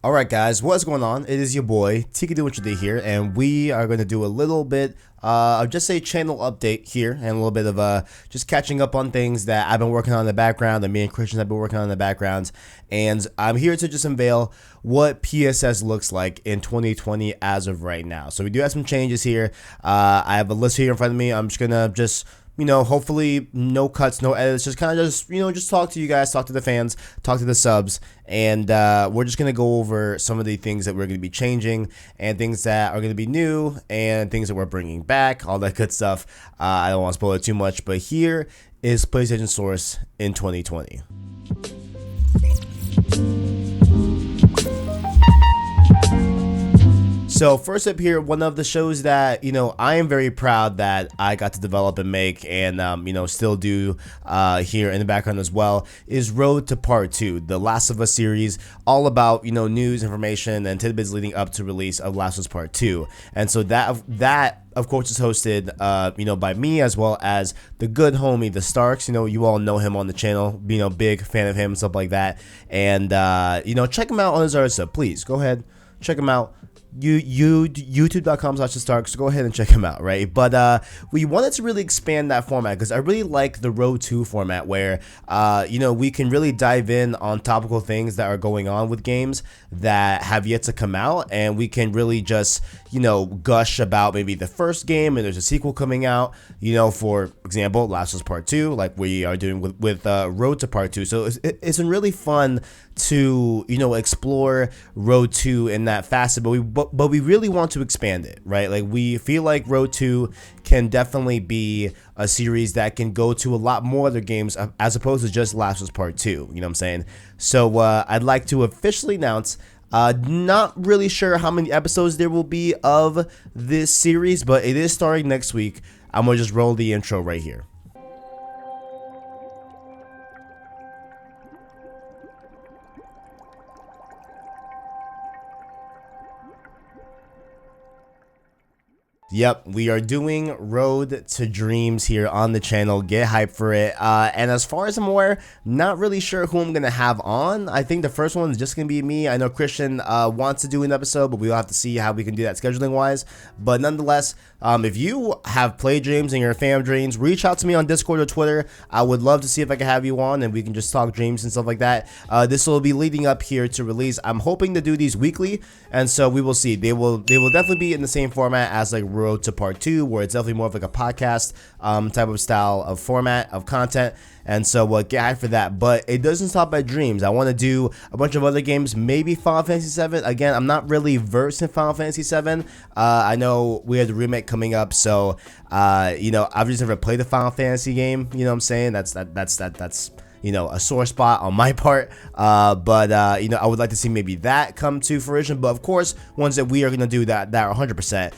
Alright guys, what's going on? It is your boy, Tiki Do What You Did here, and we are going to do a little bit of just a channel update here, and a little bit of just catching up on things that I've been working on in the background, and me and Christian have been working on in the background, and I'm here to just unveil what PSS looks like in 2020 as of right now. So we do have some changes here. I have a list here in front of me. I'm just going to hopefully no cuts, no edits, just kind of just talk to you guys, talk to the fans, talk to the subs, and we're just going to go over some of the things that we're going to be changing and things that are going to be new and things that we're bringing back, all that good stuff. I don't want to spoil it too much, but here is PlayStation Source in 2020. So first up here, one of the shows that, I am very proud that I got to develop and make and, still do here in the background as well is Road to Part 2, the Last of Us series, all about, news, information, and tidbits leading up to release of Last of Us Part 2. And so that of course is hosted, by me as well as the good homie, the Starks. You all know him on the channel, big fan of him, stuff like that. And, check him out on his other stuff. Please go ahead, check him out. YouTube.com/thestarks, so go ahead and check him out, right? But we wanted to really expand that format because I really like the Road 2 format where we can really dive in on topical things that are going on with games that have yet to come out, and we can really just gush about maybe the first game and there's a sequel coming out, for example Last of Us Part 2, like we are doing with Road to Part 2. So it's been really fun to explore Road 2 in that facet, but we really want to expand it, right? Like we feel like Road 2 can definitely be a series that can go to a lot more other games as opposed to just Last of Us Part 2, you know what I'm saying? So I'd like to officially announce, not really sure how many episodes there will be of this series, but it is starting next week. I'm gonna just roll the intro right here. Yep, we are doing Road to Dreams here on the channel. Get hyped for it. And as far as I'm aware, not really sure who I'm going to have on. I think the first one is just going to be me. I know Christian wants to do an episode, but we'll have to see how we can do that scheduling wise. But nonetheless, if you have played Dreams and you're a fan of Dreams, reach out to me on Discord or Twitter. I would love to see if I can have you on and we can just talk Dreams and stuff like that. This will be leading up here to release. I'm hoping to do these weekly, and so we will see. They will definitely be in the same format as like Road to Part 2, where it's definitely more of like a podcast type of style of format of content, and so get hyped for that. But it doesn't stop at Dreams. I want to do a bunch of other games, maybe Final Fantasy VII. Again, I'm not really versed in Final Fantasy VII. I know we have the remake coming up, so I've just never played the Final Fantasy game. You know what I'm saying? That's a sore spot on my part, but I would like to see maybe that come to fruition. But of course, ones that we are going to do that are 100%,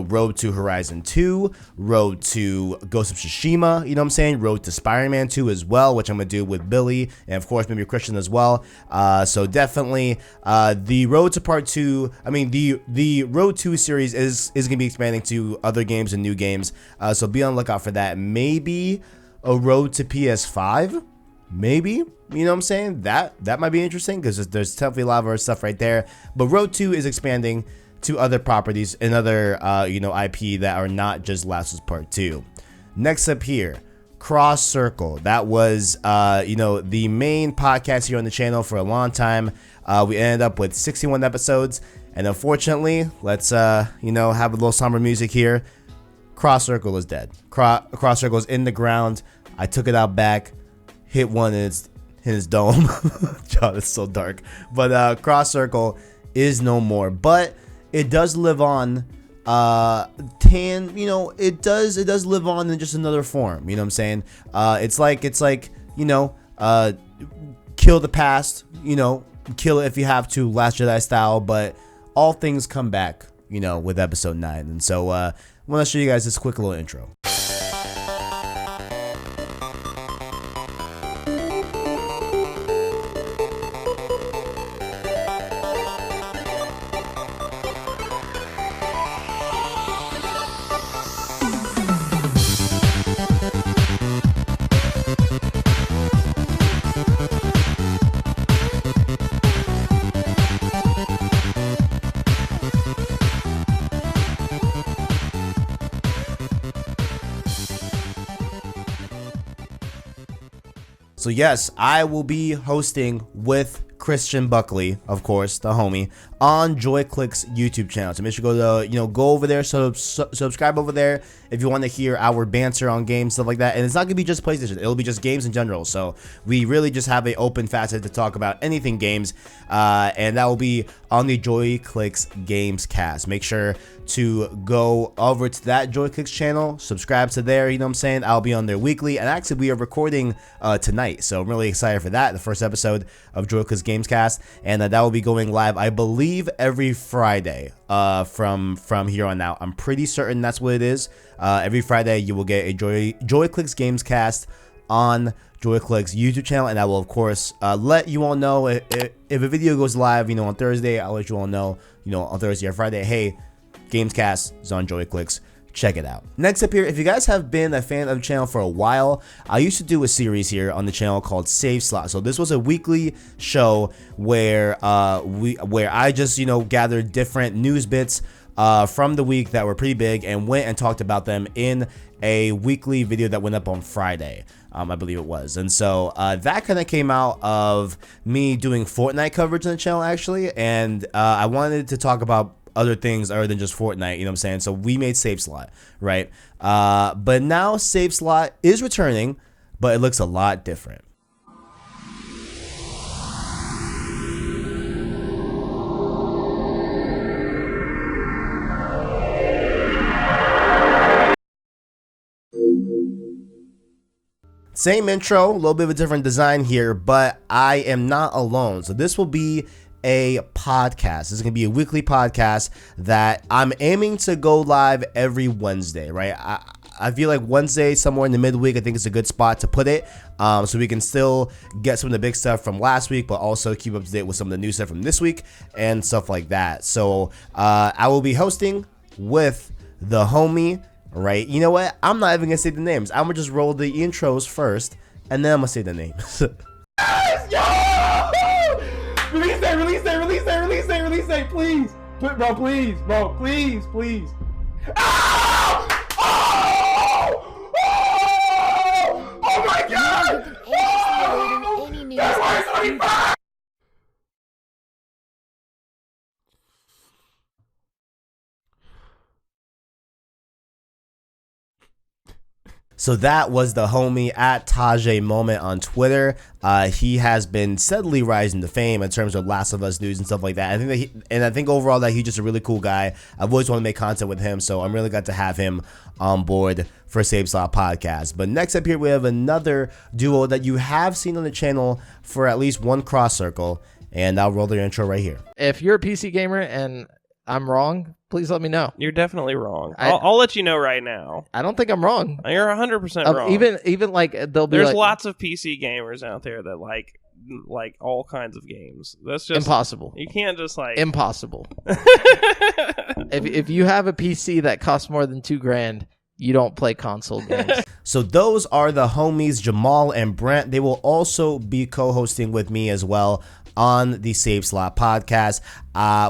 Road to Horizon 2, Road to Ghost of Tsushima, you know what I'm saying, Road to Spider-Man 2 as well, which I'm going to do with Billy, and of course maybe Christian as well. So definitely the Road to Part 2, the Road 2 series is going to be expanding to other games and new games, so be on the lookout for that. Maybe a Road to PS5, maybe, you know what I'm saying, that might be interesting because there's definitely a lot of our stuff right there. But Road 2 is expanding to other properties and other IP that are not just Last of Us Part 2. Next up here, Cross Circle. That was the main podcast here on the channel for a long time. We ended up with 61 episodes, and unfortunately, let's have a little somber music here. Cross Circle is dead. Cross Circle is in the ground. I took it out back, hit one in his dome. God, it's so dark. But Cross Circle is no more. But it does live on. It does live on in just another form. You know what I'm saying? It's like kill the past. Kill it if you have to, Last Jedi style. But all things come back. With episode 9. And so I want to show you guys this quick little intro. So yes, I will be hosting with Christian Buckley, of course, the homie, on JoyClick's YouTube channel. So make sure to go over there, subscribe over there if you want to hear our banter on games, stuff like that. And it's not gonna be just PlayStation; it'll be just games in general. So we really just have an open facet to talk about anything games, and that will be on the JoyClick's Games Cast. Make sure to go over to that JoyClick's channel, subscribe to there. You know what I'm saying? I'll be on there weekly, and actually we are recording tonight, so I'm really excited for that. The first episode of JoyClick's Games Cast, and that will be going live, I believe, every Friday from here on out. I'm pretty certain that's what it is. Every Friday you will get a JoyClick's Games Cast on JoyClick's YouTube channel, and I will of course let you all know if a video goes live, on Thursday. I'll let you all know, on Thursday or Friday, hey, Gamescast is on JoyClick's. Check it out. Next up here, if you guys have been a fan of the channel for a while, I used to do a series here on the channel called Save Slot. So this was a weekly show where I just gathered different news bits from the week that were pretty big and went and talked about them in a weekly video that went up on Friday, I believe it was. And so that kind of came out of me doing Fortnite coverage on the channel actually, and I wanted to talk about other things other than just Fortnite, you know what I'm saying? So we made Save Slot, right? But now Save Slot is returning, but it looks a lot different. Same intro, a little bit of a different design here, but I am not alone. So this will be a podcast. This is gonna be a weekly podcast that I'm aiming to go live every Wednesday, right? I feel like Wednesday, somewhere in the midweek, I think is a good spot to put it, so we can still get some of the big stuff from last week, but also keep up to date with some of the new stuff from this week and stuff like that. So I will be hosting with the homie, right? You know what? I'm not even gonna say the names. I'm gonna just roll the intros first, and then I'm gonna say the names. Release that, please. Bro, please. Oh! Oh my God! That's why it's 25! So that was the homie at Tajay Moment on Twitter. He has been steadily rising to fame in terms of Last of Us news and stuff like that. I think overall that he's just a really cool guy. I've always wanted to make content with him, so I'm really glad to have him on board for Save Slot Podcast. But next up here, we have another duo that you have seen on the channel for at least one cross circle, and I'll roll their intro right here. If you're a PC gamer and I'm wrong, please let me know. You're definitely wrong. I'll let you know right now. I don't think I'm wrong. You're 100% wrong. Even like there's lots of PC gamers out there that like all kinds of games. That's just impossible. You can't just like impossible. if you have a PC that costs more than $2,000, you don't play console games. So those are the homies Jamal and Brent. They will also be co-hosting with me as well on the Save Slot Podcast.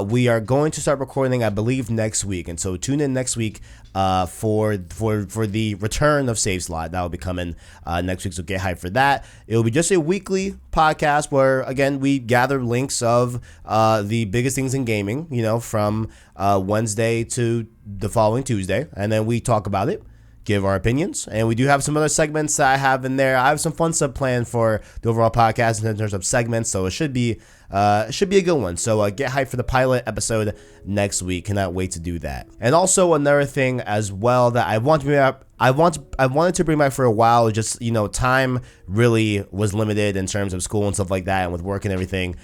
We are going to start recording, I believe, next week, and so tune in next week for the return of Save Slot. That will be coming next week, so get hyped for that. It will be just a weekly podcast where, again, we gather links of the biggest things in gaming, from Wednesday to the following Tuesday, and then we talk about it, give our opinions, and we do have some other segments that I have in there. I have some fun stuff planned for the overall podcast in terms of segments, so it should be a good one. So get hyped for the pilot episode next week. Cannot wait to do that. And also another thing as well that I wanted to bring back for a while. Just time really was limited in terms of school and stuff like that, and with work and everything.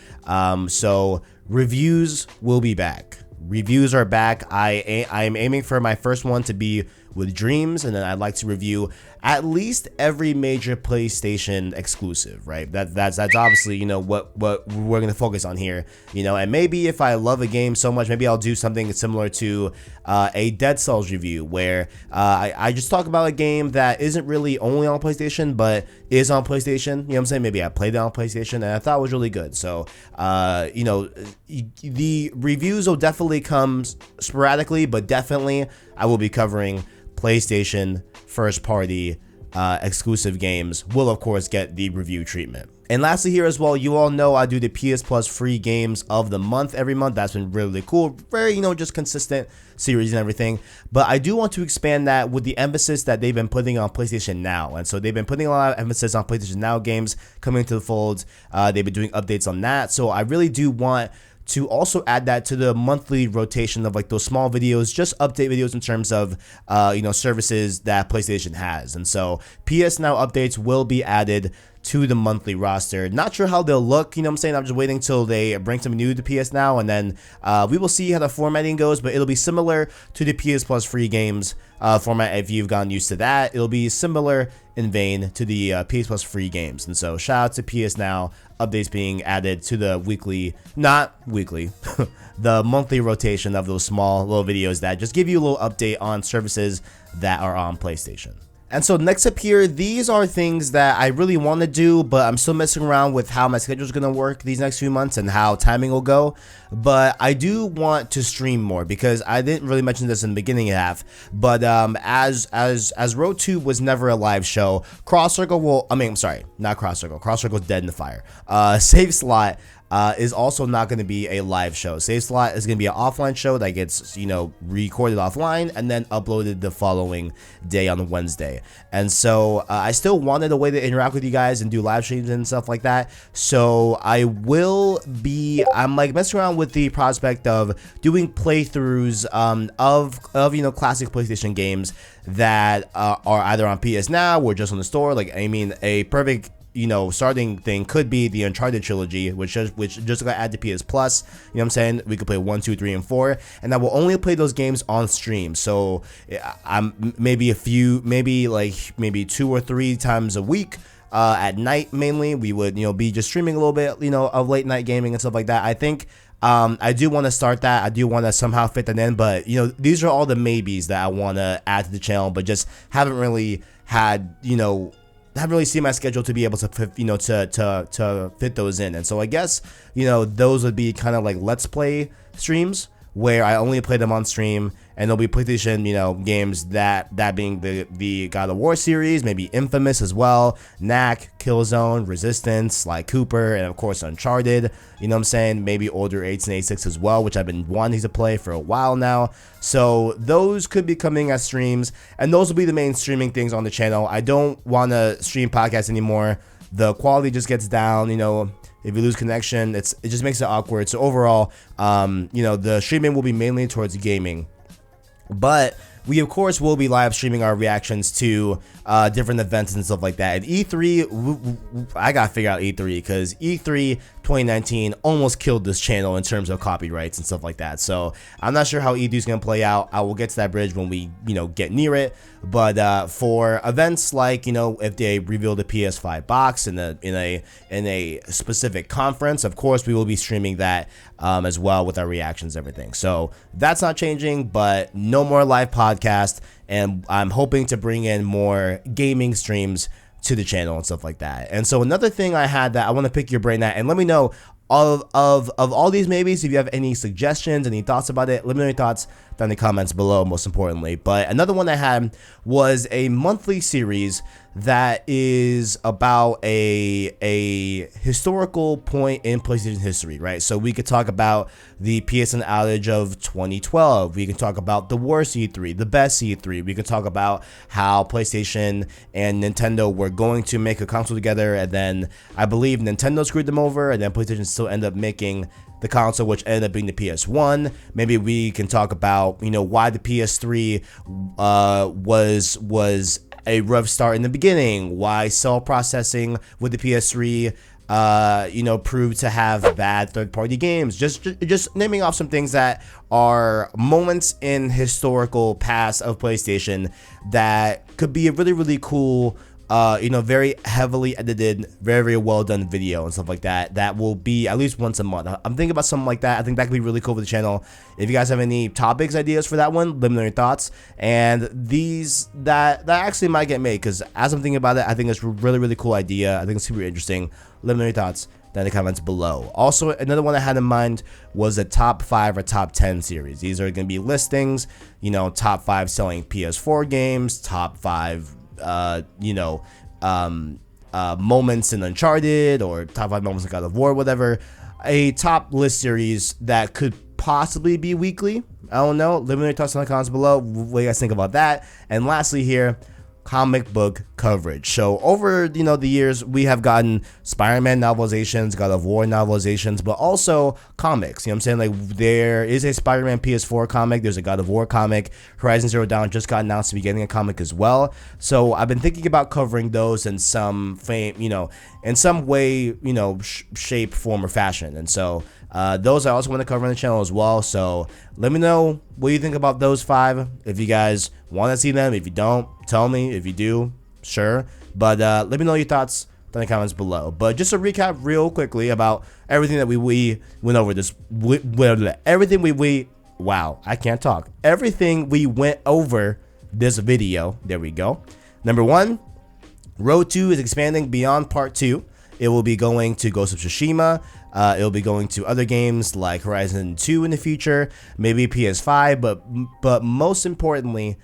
So reviews will be back. Reviews are back. I am aiming for my first one to be with Dreams, and then I'd like to review at least every major PlayStation exclusive, right? That's obviously what we're gonna focus on here, and maybe if I love a game so much, maybe I'll do something similar to a Dead Cells review where I just talk about a game that isn't really only on PlayStation but is on PlayStation. You know what I'm saying? Maybe I played it on PlayStation and I thought it was really good. So the reviews will definitely come sporadically, but definitely I will be covering PlayStation first party exclusive games will of course get the review treatment. And lastly here as well, you all know I do the PS Plus free games of the month every month. That's been really cool. Very, just consistent series and everything. But I do want to expand that with the emphasis that they've been putting on PlayStation Now. And so they've been putting a lot of emphasis on PlayStation Now games coming to the fold. They've been doing updates on that. So I really do want to also add that to the monthly rotation of like those small videos, just update videos in terms of, services that PlayStation has. And so PS Now updates will be added to the monthly roster. Not sure how they'll look, I'm saying? I'm just waiting till they bring something new to PS Now, and then we will see how the formatting goes, but it'll be similar to the PS Plus free games format. If you've gotten used to that, it'll be similar in vein to the PS Plus free games. And so shout out to PS Now, updates being added to the the monthly rotation of those small little videos that just give you a little update on services that are on PlayStation. And so next up here, these are things that I really want to do, but I'm still messing around with how my schedule is going to work these next few months and how timing will go. But I do want to stream more, because I didn't really mention this in the beginning half. But as Road 2 was never a live show, Cross Circle will, not Cross Circle. Cross Circle's dead in the fire. Save Slot is also not going to be a live show. Save Slot is going to be an offline show that gets, recorded offline and then uploaded the following day on Wednesday. And so I still wanted a way to interact with you guys and do live streams and stuff like that. So I'm like messing around with the prospect of doing playthroughs of classic PlayStation games that are either on PS Now or just on the store. A perfect starting thing could be the Uncharted trilogy, which just got added to PS Plus. We could play 1, 2, 3, and 4, and I will only play those games on stream. So I'm maybe 2 or 3 times a week. At night mainly, we would be just streaming a little bit of late night gaming and stuff like that. I think I do want to start that. I do want to somehow fit that in, but these are all the maybes that I want to add to the channel, but just haven't really had haven't really seen my schedule to be able to to fit those in. And so I guess those would be kind of like let's play streams where I only play them on stream, and there'll be PlayStation games that being the God of War series, maybe Infamous as well, Knack, Killzone, Resistance, Sly Cooper, and of course Uncharted. Maybe older 8s and 86 as well, which I've been wanting to play for a while now. So those could be coming as streams, and those will be the main streaming things on the channel. I don't want to stream podcasts anymore. The quality just gets down, if you lose connection, it just makes it awkward. So overall, the streaming will be mainly towards gaming, but we of course will be live streaming our reactions to different events and stuff like that. And E3, I gotta figure out E3, because E3 2019 almost killed this channel in terms of copyrights and stuff like that. So I'm not sure how E3 is gonna play out. I will get to that bridge when we get near it. But for events like if they reveal the PS5 box in a specific conference, of course we will be streaming that as well with our reactions and everything. So that's not changing, but no more live podcast, and I'm hoping to bring in more gaming streams to the channel and stuff like that. And so another thing I had that I want to pick your brain at, and let me know of all these maybes, if you have any suggestions, any thoughts about it, let me know your thoughts down in the comments below, most importantly. But another one I had was a monthly series that is about a historical point in PlayStation history, right? So we could talk about the PSN outage of 2012. We can talk about the worst E3, the best E3. We can talk about how PlayStation and Nintendo were going to make a console together, and then I believe Nintendo screwed them over, and then PlayStation still ended up making the console, which ended up being the PS1. Maybe we can talk about why the PS3 was a rough start in the beginning, why cell processing with the PS3 proved to have bad third-party games. Just naming off some things that are moments in historical past of PlayStation that could be a really, really cool very heavily edited, very, very well done video and stuff like that. That will be at least once a month. I'm thinking about something like that. I think that could be really cool for the channel. If you guys have any topics, ideas for that one, let me know your thoughts. And these that actually might get made, because as I'm thinking about it, I think it's a really, really cool idea. I think it's super interesting. Let me know your thoughts down in the comments below. Also, another one I had in mind was a top 5 or top 10 series. These are going to be listings, top 5 selling PS4 games, top 5 you know, moments in Uncharted or top 5 moments in God of War, whatever. A top list series that could possibly be weekly. I don't know. Let me know your thoughts in the comments below. What do you guys think about that? And lastly here, comic book coverage. So over, you know, the years, we have gotten Spider-Man novelizations, God of War novelizations, but also comics. You know what I'm saying? Like, there is a Spider-Man PS4 comic, there's a God of War comic, Horizon Zero Dawn just got announced to be getting a comic as well. So I've been thinking about covering those in some you know, in some way, you know, shape, form, or fashion. And so those I also want to cover on the channel as well. So let me know what you think about those 5. If you guys want to see them, if you don't, tell me. If you do, sure. But let me know your thoughts in the comments below. But just to recap real quickly about everything that we went over this, wow, I can't talk. Everything we went over this video. There we go. Number 1, Road 2 is expanding beyond Part 2. It will be going to Ghost of Tsushima. It'll be going to other games like Horizon 2 in the future, maybe PS5, but most importantly,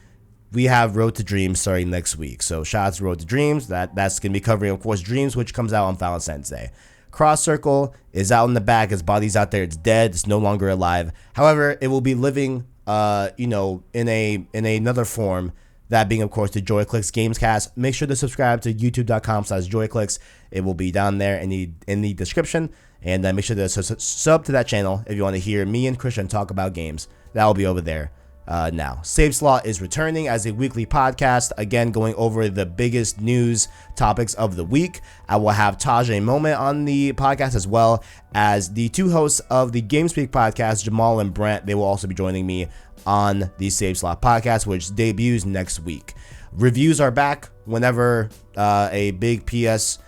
we have Road to Dreams starting next week. So shout out to Road to Dreams. That's going to be covering, of course, Dreams, which comes out on Valentine's Day. Cross Circle is out in the back. Its body's out there. It's dead. It's no longer alive. However, it will be living, you know, in another form. That being, of course, the JoyClicks Gamescast. Make sure to subscribe to youtube.com/JoyClicks. It will be down there in the description. And make sure to sub to that channel if you want to hear me and Christian talk about games. That will be over there now. Save Slot is returning as a weekly podcast. Again, going over the biggest news topics of the week. I will have Tajay Moment on the podcast, as well as the 2 hosts of the GameSpeak podcast, Jamal and Brent. They will also be joining me on the Save Slot podcast, which debuts next week. Reviews are back whenever a big PS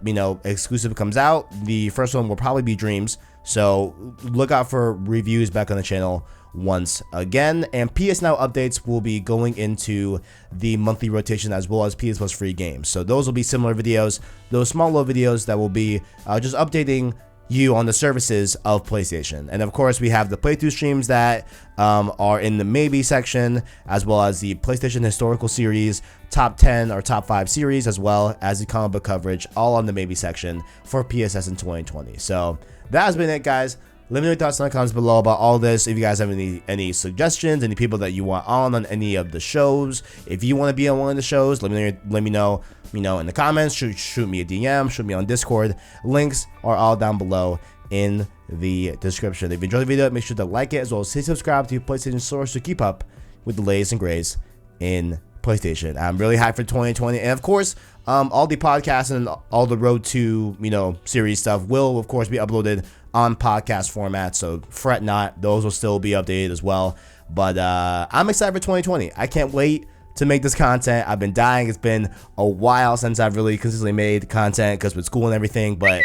you know, exclusive comes out. The first one will probably be Dreams, so look out for reviews back on the channel once again. And PS Now updates will be going into the monthly rotation, as well as PS Plus free games. So those will be similar videos, those small little videos that will be just updating you on the services of PlayStation. And of course, we have the playthrough streams that are in the maybe section, as well as the PlayStation historical series, top 10 or top 5 series, as well as the comic book coverage, all on the maybe section for PSS in 2020. So that has been it, guys. Let me know your thoughts in the comments below about all this. If you guys have any suggestions, any people that you want on any of the shows, if you want to be on one of the shows, let me know. You know, in the comments. Shoot me a DM. Shoot me on Discord. Links are all down below in the description. If you enjoyed the video, make sure to like it, as well as hit subscribe to your PlayStation Source to keep up with the latest and greatest in PlayStation. I'm really hyped for 2020, and of course, all the podcasts and all the Road to, you know, series stuff will, of course, be uploaded on podcast format, so fret not. Those will still be updated as well. But I'm excited for 2020. I can't wait to make this content. I've been dying. It's been a while since I've really consistently made content, because with school and everything, but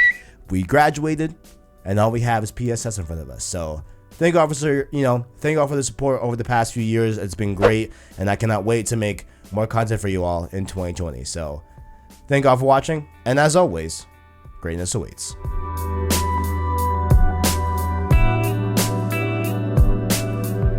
we graduated and all we have is PSS in front of us. So thank you all for, you know, thank you all for the support over the past few years. It's been great, and I cannot wait to make more content for you all in 2020. So thank you all for watching, and as always, greatness awaits.